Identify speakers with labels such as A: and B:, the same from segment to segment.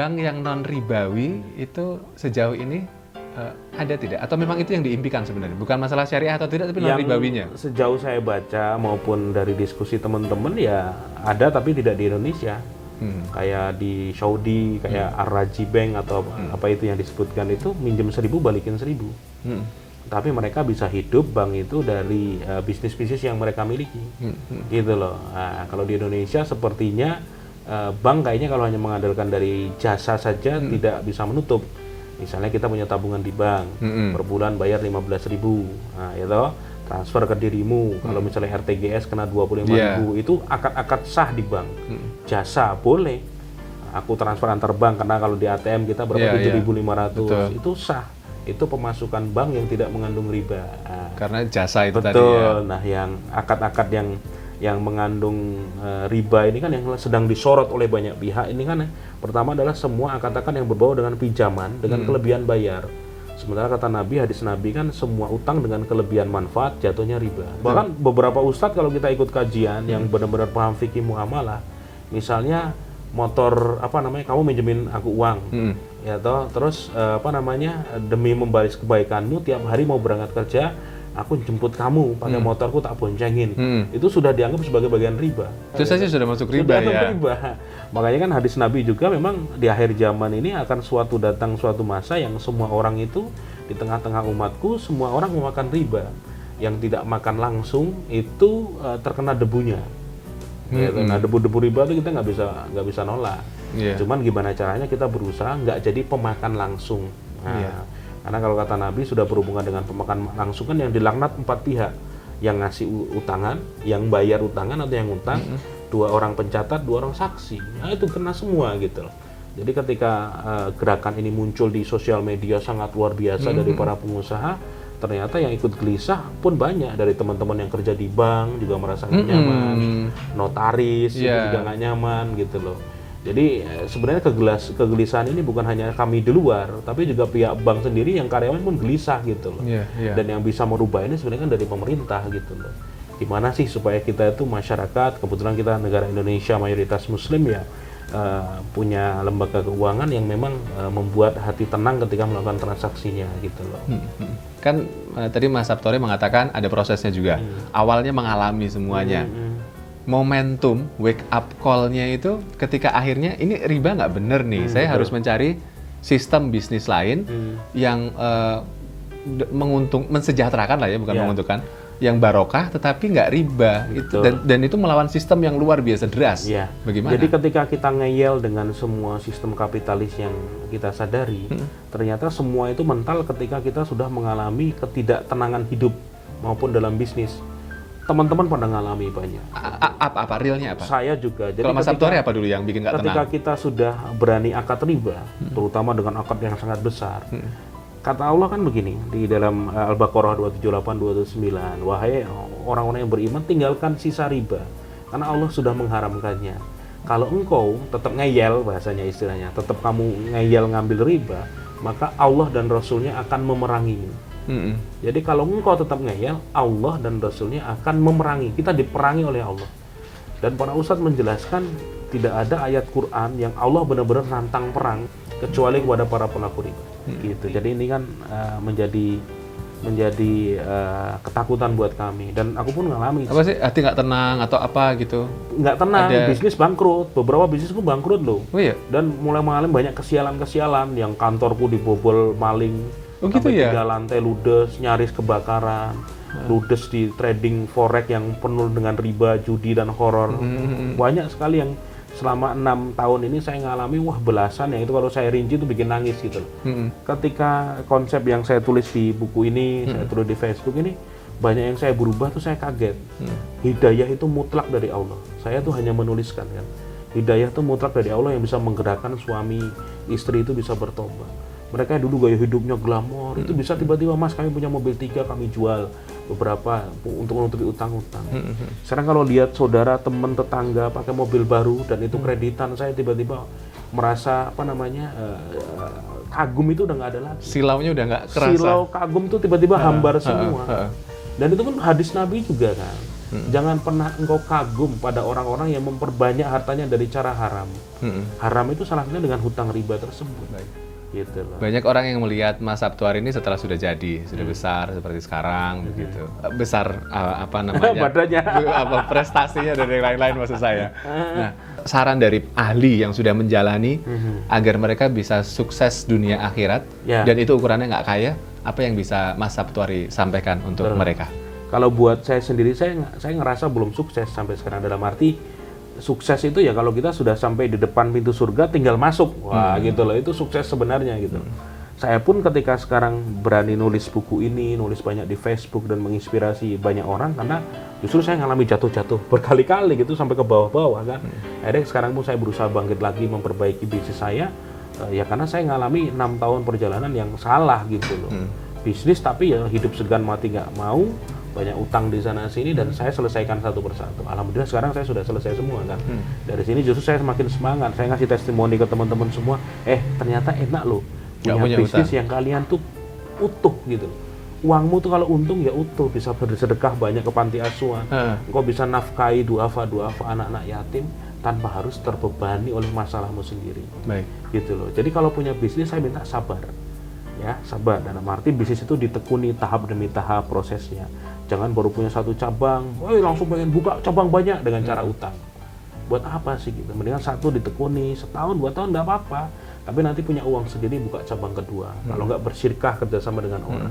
A: bank yang non ribawi itu sejauh ini ada tidak? Atau memang itu yang diimpikan sebenarnya? Bukan masalah syariah atau tidak, tapi non ribawinya.
B: Sejauh saya baca maupun dari diskusi teman-teman ya ada, tapi tidak di Indonesia. Kayak di Saudi, kayak Ar-Raji Bank atau apa itu yang disebutkan itu, minjem 1.000 balikin 1.000. Tapi mereka bisa hidup bank itu dari bisnis-bisnis yang mereka miliki, gitu loh. Nah, kalau di Indonesia sepertinya bank kayaknya kalau hanya mengandalkan dari jasa saja tidak bisa menutup. Misalnya kita punya tabungan di bank, per bulan bayar 15.000, nah itu transfer ke dirimu. Kalau misalnya RTGS kena 25.000, itu akad-akad sah di bank. Jasa boleh, aku transfer antar bank karena kalau di ATM kita berapa 7.500, itu sah. Itu pemasukan bank yang tidak mengandung riba.
A: Karena jasa itu
B: betul.
A: Tadi ya.
B: Nah, yang akad-akad yang mengandung riba ini kan yang sedang disorot oleh banyak pihak ini kan. Pertama adalah semua akad-akad yang berbau dengan pinjaman dengan kelebihan bayar. Sementara kata Nabi, hadis Nabi kan semua utang dengan kelebihan manfaat jatuhnya riba. Bahkan beberapa ustadz kalau kita ikut kajian yang benar-benar paham fikih muamalah, misalnya motor kamu minjemin aku uang, ya toh, terus demi membalas kebaikanmu tiap hari mau berangkat kerja aku jemput kamu pakai motorku tak boncengin, itu sudah dianggap sebagai bagian riba.
A: Itu saja sudah masuk riba ya.
B: Riba. Makanya kan hadis Nabi juga memang di akhir zaman ini akan datang suatu masa yang semua orang itu di tengah-tengah umatku semua orang memakan riba. Yang tidak makan langsung itu terkena debunya. Gitu. Nah, debu-debu riba itu kita nggak bisa nolak. Cuman gimana caranya kita berusaha nggak jadi pemakan langsung. Nah, karena kalau kata Nabi sudah berhubungan dengan pemakan langsung kan yang dilaknat 4 pihak, yang ngasih utangan, yang bayar utangan atau yang utang, 2 orang pencatat, 2 orang saksi. Nah, itu kena semua gitu loh. Jadi ketika gerakan ini muncul di sosial media sangat luar biasa dari para pengusaha, ternyata yang ikut gelisah pun banyak, dari teman-teman yang kerja di bank juga merasa nggak nyaman, notaris itu juga nggak nyaman gitu loh. Jadi sebenarnya kegelisahan ini bukan hanya kami di luar, tapi juga pihak bank sendiri yang karyawan pun gelisah gitu loh. Dan yang bisa merubah ini sebenarnya kan dari pemerintah gitu loh. Gimana sih supaya kita itu masyarakat, kebetulan kita negara Indonesia mayoritas Muslim ya, punya lembaga keuangan yang memang membuat hati tenang ketika melakukan transaksinya gitu loh.
A: Kan tadi Mas Sabtory mengatakan ada prosesnya juga. Awalnya mengalami semuanya. Momentum wake up call-nya itu ketika akhirnya ini riba nggak bener nih, saya harus mencari sistem bisnis lain yang mensejahterakan lah ya, bukan menguntungkan, yang barokah tetapi nggak riba itu, dan itu melawan sistem yang luar biasa deras. Bagaimana?
B: Jadi ketika kita ngeyel dengan semua sistem kapitalis yang kita sadari, ternyata semua itu mental ketika kita sudah mengalami ketidaktenangan hidup maupun dalam bisnis. Teman-teman pada ngalami banyak.
A: Apa realnya apa?
B: Saya juga. Jadi
A: kalau Mas Sabtory apa dulu yang bikin nggak tenang?
B: Ketika kita sudah berani akad riba, terutama dengan akad yang sangat besar, kata Allah kan begini di dalam Al-Baqarah 278-279, wahai orang-orang yang beriman, tinggalkan sisa riba, karena Allah sudah mengharamkannya. Kalau engkau tetap ngeyel, bahasanya istilahnya, tetap kamu ngeyel ngambil riba, maka Allah dan Rasulnya akan memerangimu. Jadi kalau engkau tetap ngeyel, Allah dan Rasulnya akan memerangi. Kita diperangi oleh Allah. Dan para ustadz menjelaskan tidak ada ayat Quran yang Allah benar-benar nantang perang kecuali kepada para pelaku riba. Gitu. Jadi ini kan menjadi ketakutan buat kami, dan aku pun ngalami.
A: Apa sih, hati nggak tenang atau apa gitu?
B: Nggak tenang, bisnis bangkrut. Beberapa bisnisku bangkrut loh.
A: Oh iya?
B: Dan mulai mengalami banyak kesialan-kesialan, yang kantorku dibobol maling.
A: Oh gitu
B: sampai
A: ya?
B: 3 lantai ludes, nyaris kebakaran, ludes di trading forex yang penuh dengan riba, judi, dan horor. Banyak sekali yang selama 6 tahun ini saya ngalami, belasan, yang itu kalau saya rinci itu bikin nangis gitu loh. Ketika konsep yang saya tulis di buku ini, saya tulis di Facebook ini, banyak yang saya berubah tuh saya kaget. Hidayah itu mutlak dari Allah. Saya tuh hanya menuliskan kan. Hidayah itu mutlak dari Allah yang bisa menggerakkan suami, istri itu bisa bertobat. Mereka yang dulu gaya hidupnya glamor, itu bisa tiba-tiba, Mas kami punya mobil 3, kami jual beberapa untuk menutupi utang-utang. Sekarang kalau lihat saudara, teman, tetangga pakai mobil baru dan itu kreditan, saya tiba-tiba merasa kagum itu udah nggak ada lagi.
A: Silaunya udah nggak kerasa.
B: Silau kagum itu tiba-tiba hambar semua. Dan itu pun hadis Nabi juga kan. Jangan pernah engkau kagum pada orang-orang yang memperbanyak hartanya dari cara haram. Haram itu salah satunya dengan hutang riba tersebut.
A: Baik.
B: Gitu loh.
A: Banyak orang yang melihat Mas Sabtuar ini setelah sudah jadi, sudah besar seperti sekarang begitu. Besar apa namanya?
B: Badannya.
A: Apa prestasinya dan yang lain-lain maksud saya. Nah, saran dari ahli yang sudah menjalani agar mereka bisa sukses dunia akhirat dan itu ukurannya nggak kaya, apa yang bisa Mas Sabtuari sampaikan untuk mereka?
B: Kalau buat saya sendiri, saya ngerasa belum sukses sampai sekarang, dalam arti sukses itu ya kalau kita sudah sampai di depan pintu surga tinggal masuk. Wah, gitu loh. Itu sukses sebenarnya gitu. Saya pun ketika sekarang berani nulis buku ini, nulis banyak di Facebook dan menginspirasi banyak orang karena justru saya ngalami jatuh-jatuh berkali-kali gitu sampai ke bawah-bawah kan. Akhirnya sekarang pun saya berusaha bangkit lagi memperbaiki bisnis saya ya karena saya ngalami 6 tahun perjalanan yang salah gitu loh. Bisnis tapi ya hidup segan mati nggak mau, banyak utang di sana sini dan saya selesaikan satu persatu. Alhamdulillah sekarang saya sudah selesai semua kan. Dari sini justru saya semakin semangat. Saya ngasih testimoni ke teman-teman semua. Ternyata enak loh punya bisnis utang yang kalian tuh utuh gitu. Uangmu tuh kalau untung ya utuh, bisa bersedekah banyak ke panti asuhan. Engkau bisa nafkahi duafa anak-anak yatim tanpa harus terbebani oleh masalahmu sendiri.
A: Baik.
B: Gitu loh. Jadi kalau punya bisnis saya minta sabar. Ya, sabar. Dan arti bisnis itu ditekuni tahap demi tahap prosesnya. Jangan baru punya satu cabang, langsung pengen buka cabang banyak dengan cara utang. Buat apa sih gitu? Mendingan satu ditekuni, setahun, 2 tahun nggak apa-apa. Tapi nanti punya uang sendiri buka cabang kedua. Kalau nggak bersyirkah kerjasama dengan orang.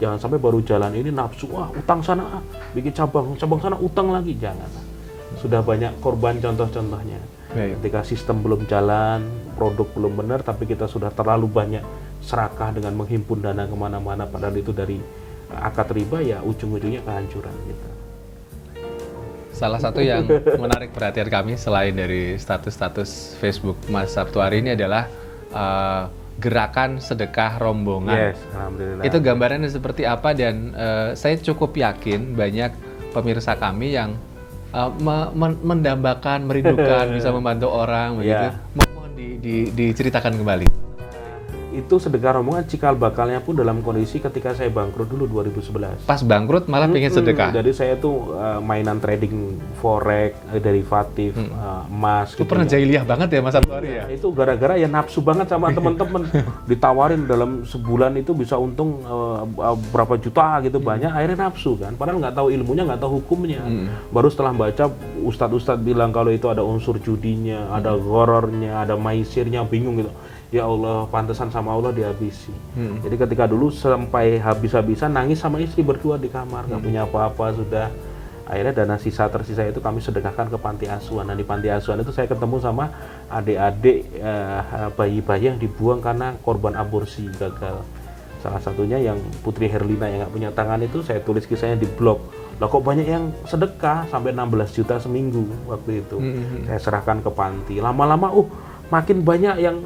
B: Jangan sampai baru jalan ini nafsu, utang sana, bikin cabang sana utang lagi. Jangan. Sudah banyak korban contoh-contohnya. Ketika sistem belum jalan, produk belum benar, tapi kita sudah terlalu banyak serakah dengan menghimpun dana kemana-mana, padahal itu dari akad riba, ya ujung-ujungnya kehancuran gitu.
A: Salah satu yang menarik perhatian kami selain dari status-status Facebook Mas Sabtuari ini adalah gerakan sedekah rombongan.
B: Yes, alhamdulillah.
A: Itu gambarannya seperti apa dan saya cukup yakin banyak pemirsa kami yang mendambakan, merindukan bisa membantu orang begitu. Mohon diceritakan kembali.
B: Itu sedekah rombongan cikal bakalnya pun dalam kondisi ketika saya bangkrut dulu 2011.
A: Pas bangkrut malah pengen sedekah.
B: Jadi saya tuh mainan trading forex, derivatif, emas.
A: Itu gitu pernah jahiliyah banget ya Mas Sabtuari ya?
B: Itu gara-gara ya nafsu banget sama teman-teman. Ditawarin dalam sebulan itu bisa untung berapa juta gitu banyak. Akhirnya nafsu kan. Padahal nggak tahu ilmunya, nggak tahu hukumnya. Baru setelah baca ustadz-ustadz bilang kalau itu ada unsur judinya, ada ghorornya, ada maisirnya, bingung gitu. Ya Allah, pantesan sama Allah dihabisi. Jadi ketika dulu sampai habis-habisan nangis sama istri berdua di kamar, nggak punya apa-apa sudah. Akhirnya dana tersisa itu kami sedekahkan ke panti asuhan. Nah di panti asuhan itu saya ketemu sama adik-adik bayi-bayi yang dibuang karena korban aborsi gagal. Salah satunya yang Putri Herlina yang nggak punya tangan itu, saya tulis kisahnya di blog. Lah kok banyak yang sedekah sampai 16 juta seminggu waktu itu. Saya serahkan ke panti. Lama-lama makin banyak yang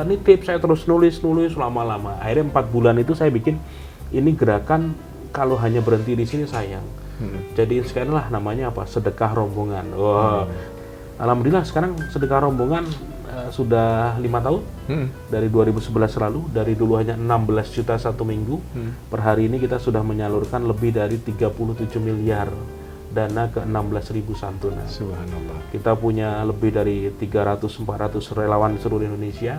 B: nitip, saya terus nulis lama-lama. Akhirnya 4 bulan itu saya bikin ini gerakan, kalau hanya berhenti di sini sayang. Jadi sekarang lah namanya sedekah rombongan. Alhamdulillah sekarang sedekah rombongan sudah 5 tahun. Dari 2011 lalu, dari dulu hanya 16 juta satu minggu. Per hari ini kita sudah menyalurkan lebih dari 37 miliar dana ke 16.000 santunan.
A: Subhanallah.
B: Kita punya lebih dari 300-400 relawan di seluruh Indonesia,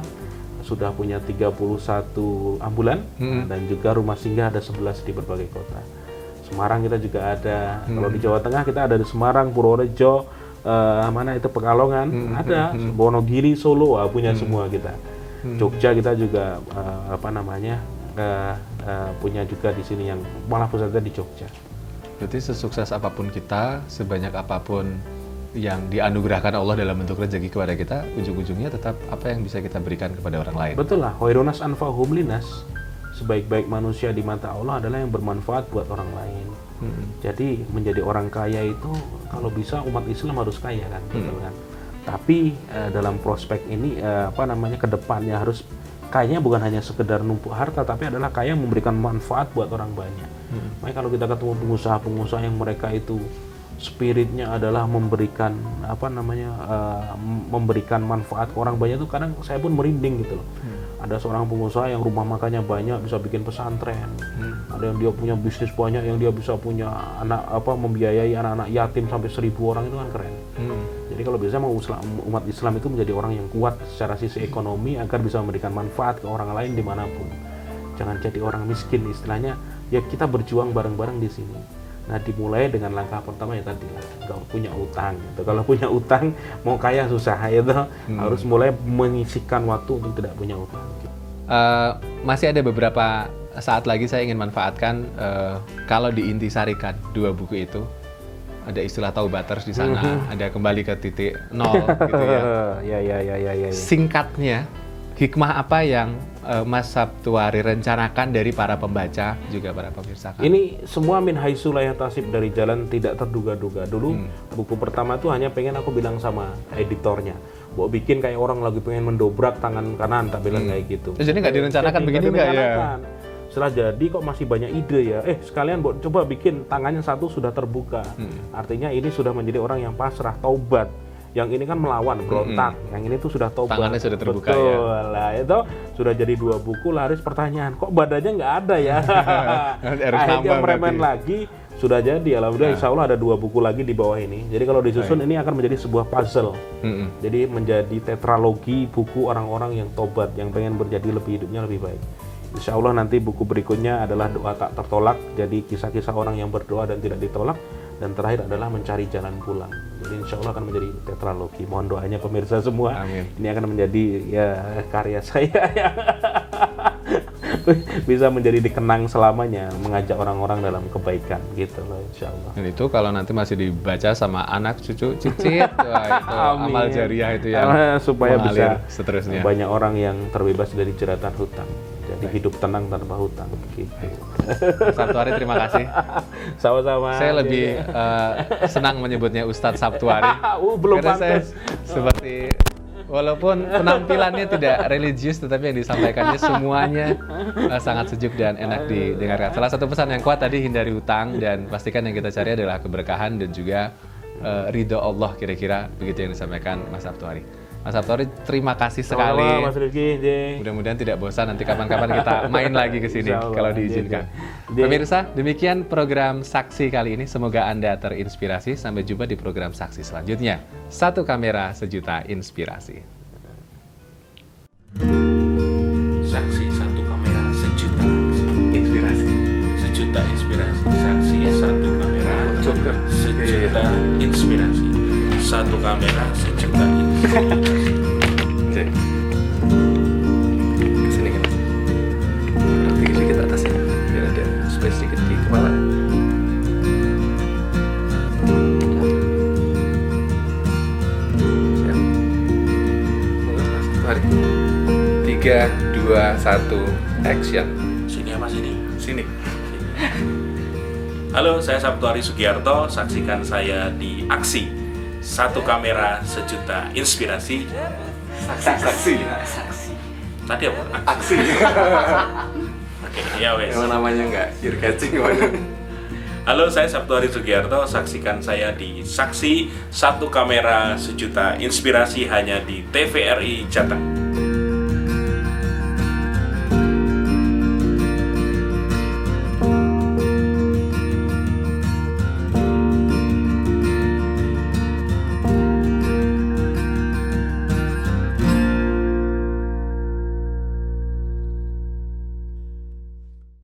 B: sudah punya 31 ambulan, dan juga rumah singgah ada 11 di berbagai kota. Semarang kita juga ada, kalau di Jawa Tengah kita ada di Semarang, Purworejo, Pekalongan, ada, Wonogiri, Solo, punya semua kita. Jogja kita juga punya juga di sini yang malah pusatnya di Jogja.
A: Berarti sesukses apapun kita, sebanyak apapun yang dianugerahkan Allah dalam bentuk rezeki kepada kita, ujung-ujungnya tetap apa yang bisa kita berikan kepada orang lain.
B: Betul lah, khairunas anfa'uhum linnas. Sebaik-baik manusia di mata Allah adalah yang bermanfaat buat orang lain. Jadi menjadi orang kaya itu kalau bisa umat Islam harus kaya kan, betul kan? Tapi dalam prospek ini ke depannya harus kayanya bukan hanya sekedar numpuk harta, tapi adalah kaya memberikan manfaat buat orang banyak. Makanya kalau kita ketemu pengusaha-pengusaha yang mereka itu spiritnya adalah memberikan memberikan manfaat ke orang banyak, itu kadang saya pun merinding gitu loh. Ada seorang pengusaha yang rumah makannya banyak bisa bikin pesantren. Ada yang dia punya bisnis banyak yang dia bisa punya membiayai anak-anak yatim sampai 1.000 orang, itu kan keren. Jadi kalau biasanya mau umat Islam itu menjadi orang yang kuat secara sisi ekonomi agar bisa memberikan manfaat ke orang lain dimanapun. Jangan jadi orang miskin, istilahnya ya kita berjuang bareng-bareng di sini. Nah, dimulai dengan langkah pertama ya tadi, nggak punya utang gitu. Kalau punya utang mau kaya susah itu, harus mulai menyisihkan waktu untuk tidak punya utang gitu.
A: Masih ada beberapa saat lagi saya ingin manfaatkan, kalau diintisarikan 2 buku itu, ada istilah taubaters di sana, ada kembali ke titik nol gitu ya.
B: Ya.
A: Singkatnya, hikmah apa yang Mas Sabtuari rencanakan dari para pembaca juga para pemirsa kan?
B: Ini semua min haitsu la yahtasib, dari jalan tidak terduga-duga. Dulu buku pertama tuh hanya pengen aku bilang sama editornya, mau bikin kayak orang lagi pengen mendobrak tangan kanan, tak bilang kayak gitu.
A: Jadi nggak direncanakan begini nggak ya?
B: Setelah jadi kok masih banyak ide ya, sekalian coba bikin tangannya satu sudah terbuka. Artinya ini sudah menjadi orang yang pasrah, taubat. Yang ini kan melawan, berontak. Yang ini tuh sudah taubat.
A: Tangannya sudah terbuka.
B: Betul,
A: ya.
B: Lah itu sudah jadi 2 buku. Laris pertanyaan, kok badannya nggak ada ya? Akhirnya meremen lagi, sudah jadi. Alhamdulillah, insya Allah ada 2 buku lagi di bawah ini. Jadi kalau disusun ini akan menjadi sebuah puzzle. Jadi menjadi tetralogi buku orang-orang yang tobat, yang pengen hidupnya lebih baik. Insya Allah nanti buku berikutnya adalah doa tak tertolak. Jadi kisah-kisah orang yang berdoa dan tidak ditolak. Dan terakhir adalah mencari jalan pulang. Jadi insya Allah akan menjadi tetralogi. Mohon doanya pemirsa semua.
A: Amin.
B: Ini akan menjadi ya karya saya yang bisa menjadi dikenang selamanya, mengajak orang-orang dalam kebaikan gitu loh, insya Allah.
A: Dan itu kalau nanti masih dibaca sama anak, cucu, cicit, wah, itu amal jariah itu ya.
B: Supaya bisa
A: seterusnya.
B: Banyak orang yang terbebas dari jeratan hutang. Jadi hidup tenang tanpa hutang gitu.
A: Sabtuari, terima kasih.
B: Sama-sama.
A: Saya lebih senang menyebutnya Ustadz Sabtuari.
B: Belum
A: karena saya
B: pantas.
A: seperti, walaupun penampilannya tidak religius, tetapi yang disampaikannya semuanya sangat sejuk dan enak didengarkan. Salah satu pesan yang kuat tadi, hindari hutang dan pastikan yang kita cari adalah keberkahan dan juga ridho Allah, kira-kira begitu yang disampaikan Mas Sabtuari. Mas Sabtuari, terima kasih sekali.
B: Mas Rizky,
A: mudah-mudahan tidak bosan, nanti kapan-kapan kita main lagi ke sini kalau diizinkan.
B: Jay.
A: Pemirsa, demikian program Saksi kali ini. Semoga Anda terinspirasi. Sampai jumpa di program Saksi selanjutnya. 1 kamera, 1 juta inspirasi.
C: Saksi 1 kamera 1 juta inspirasi. 1 juta inspirasi. Saksi 1 kamera 1 juta inspirasi. 1 kamera 1 juta inspirasi.
A: Kesini kan? Dikit-dikit atasnya, biar ada space dikit di kepala. Siap. Mari. 3, 2, 1, action.
C: Sini apa sini?
A: Sini.
C: Halo, saya Sabtuari Sugiarto. Saksikan saya di Aksi 1 kamera 1 juta inspirasi.
A: Saksi.
C: Tadi apa?
A: Aksi.
C: Oke, ya wes.
A: Emang namanya nggak ear catching mana?
C: Halo, saya Sabtuari Sugiarto. Saksikan saya di Saksi 1 kamera 1 juta inspirasi hanya di TVRI Jateng.